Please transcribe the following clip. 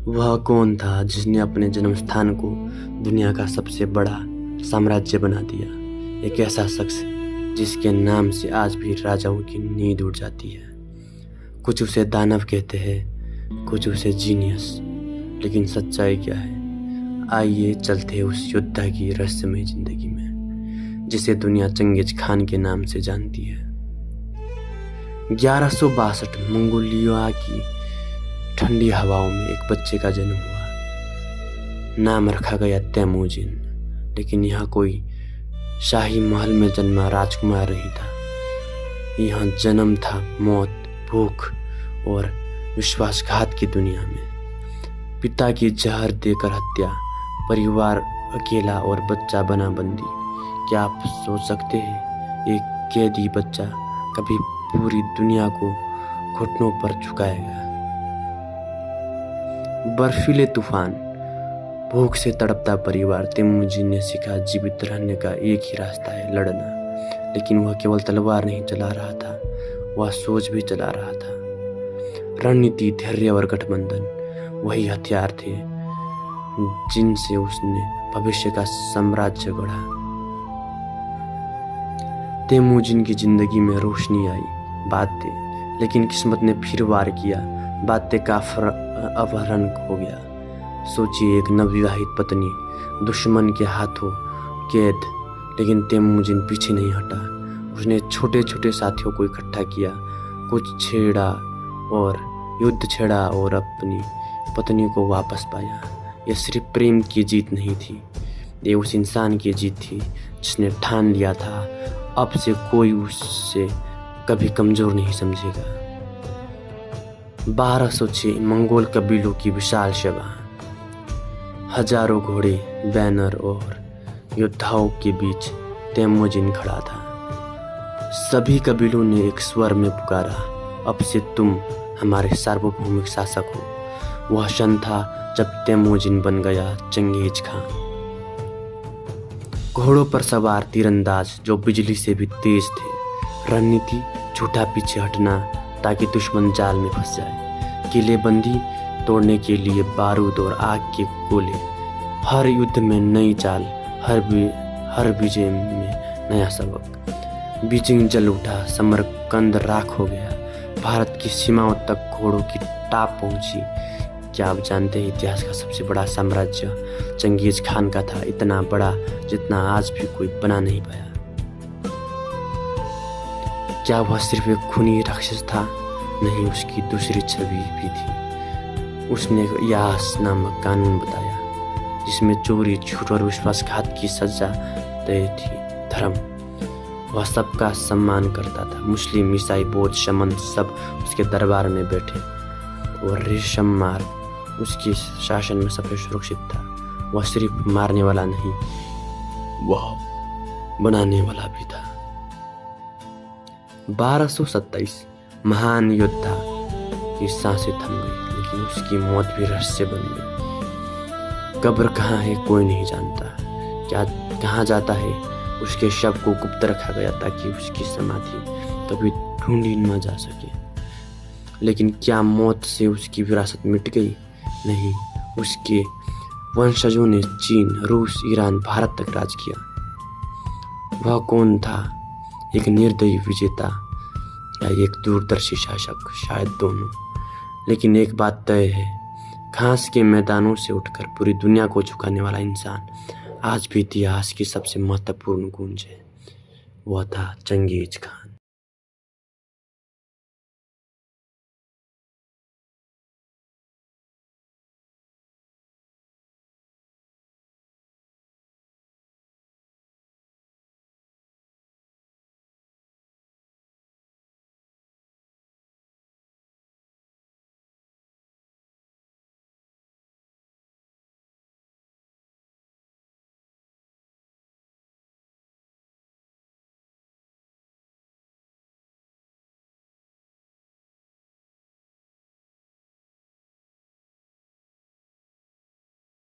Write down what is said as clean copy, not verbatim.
वह कौन था जिसने अपने जन्म स्थान को दुनिया का सबसे बड़ा साम्राज्य बना दिया? एक ऐसा शख्स जिसके नाम से आज भी राजाओं की नींद उड़ जाती है। कुछ उसे दानव कहते हैं, कुछ उसे जीनियस, लेकिन सच्चाई क्या है? आइए चलते हैं उस योद्धा की रहस्यमय जिंदगी में जिसे दुनिया चंगेज खान के नाम से जानती है। 1162 मंगोलिया की ठंडी हवाओं में एक बच्चे का जन्म हुआ। नाम रखा गया तैमूजिन। लेकिन यहाँ कोई शाही महल में जन्मा राजकुमार नहीं था। यहाँ जन्म था मौत, भूख और विश्वासघात की दुनिया में। पिता की जहर देकर हत्या, परिवार अकेला और बच्चा बना बंदी। क्या आप सोच सकते हैं एक कैदी बच्चा कभी पूरी दुनिया को घुटनों पर झुकाएगा? बर्फीले तूफान, भूख से तड़पता परिवार। तेमुजिन ने सीखा जीवित रहने का एक ही रास्ता है, लड़ना। लेकिन वह केवल तलवार नहीं चला रहा था, वह सोच भी चला रहा था। रणनीति, धैर्य और गठबंधन वही हथियार थे जिनसे उसने भविष्य का साम्राज्य गढ़ा। तेमुजिन की जिंदगी में रोशनी आई, बातें, लेकिन किस्मत ने फिर वार किया। बातें का अपहरण हो गया। सोचिए, एक नवविवाहित पत्नी दुश्मन के हाथों कैद, लेकिन तेमुजिन पीछे नहीं हटा। उसने छोटे छोटे साथियों को इकट्ठा किया, कुछ छेड़ा और युद्ध छेड़ा और अपनी पत्नी को वापस पाया। यह सिर्फ प्रेम की जीत नहीं थी, ये उस इंसान की जीत थी जिसने ठान लिया था अब से कोई उससे कभी कमजोर नहीं समझेगा। 1206 मंगोल कबीलों की विशाल सभा। हजारों घोड़े, बैनर और योद्धाओं के बीच तेमुजिन खड़ा था। सभी कबीलों ने एक स्वर में पुकारा, अब से तुम हमारे सार्वभौमिक शासक हो। वह क्षण था जब तेमुजिन बन गया चंगेज खान। घोड़ों पर सवार तीरंदाज जो बिजली से भी तेज थे। रणनीति, झूठा पीछे हटना ताकि दुश्मन जाल में फंस जाए। किलेबंदी तोड़ने के लिए बारूद और आग के गोले। हर युद्ध में नई चाल, हर विजय में नया सबक। बीजिंग जल उठा, समरकंद राख हो गया, भारत की सीमाओं तक घोड़ों की टाप पहुंची। क्या आप जानते हैं इतिहास का सबसे बड़ा साम्राज्य चंगेज खान का था, इतना बड़ा जितना आज भी कोई बना नहीं पाया। क्या वह सिर्फ एक खूनी राक्षस था? नहीं, उसकी दूसरी छवि भी थी। उसने यास नामक कानून बताया जिसमें चोरी, झूठ और विश्वासघात की सजा तय थी। धर्म, वह सबका सम्मान करता था। मुस्लिम, ईसाई, बौद्ध, शमन सब उसके दरबार में बैठे और रेशम मार्ग उसके शासन में सबसे सुरक्षित था। वह सिर्फ मारने वाला नहीं, वह बनाने वाला भी था। 1227 महान योद्धा की सांसें थम गई, लेकिन उसकी मौत भी रहस्य बन गई। कब्र कहाँ है कोई नहीं जानता, क्या कहाँ जाता है। उसके शव को गुप्त रखा गया ताकि उसकी समाधि कभी ढूंढी न जा सके। लेकिन क्या मौत से उसकी विरासत मिट गई? नहीं, उसके वंशजों ने चीन, रूस, ईरान, भारत तक राज किया। वह कौन था? एक निर्दयी विजेता या एक दूरदर्शी शासक? शायद दोनों। लेकिन एक बात तय है, घास के मैदानों से उठकर पूरी दुनिया को झुकाने वाला इंसान आज भी इतिहास की सबसे महत्वपूर्ण गूंज है। वह था चंगेज खान।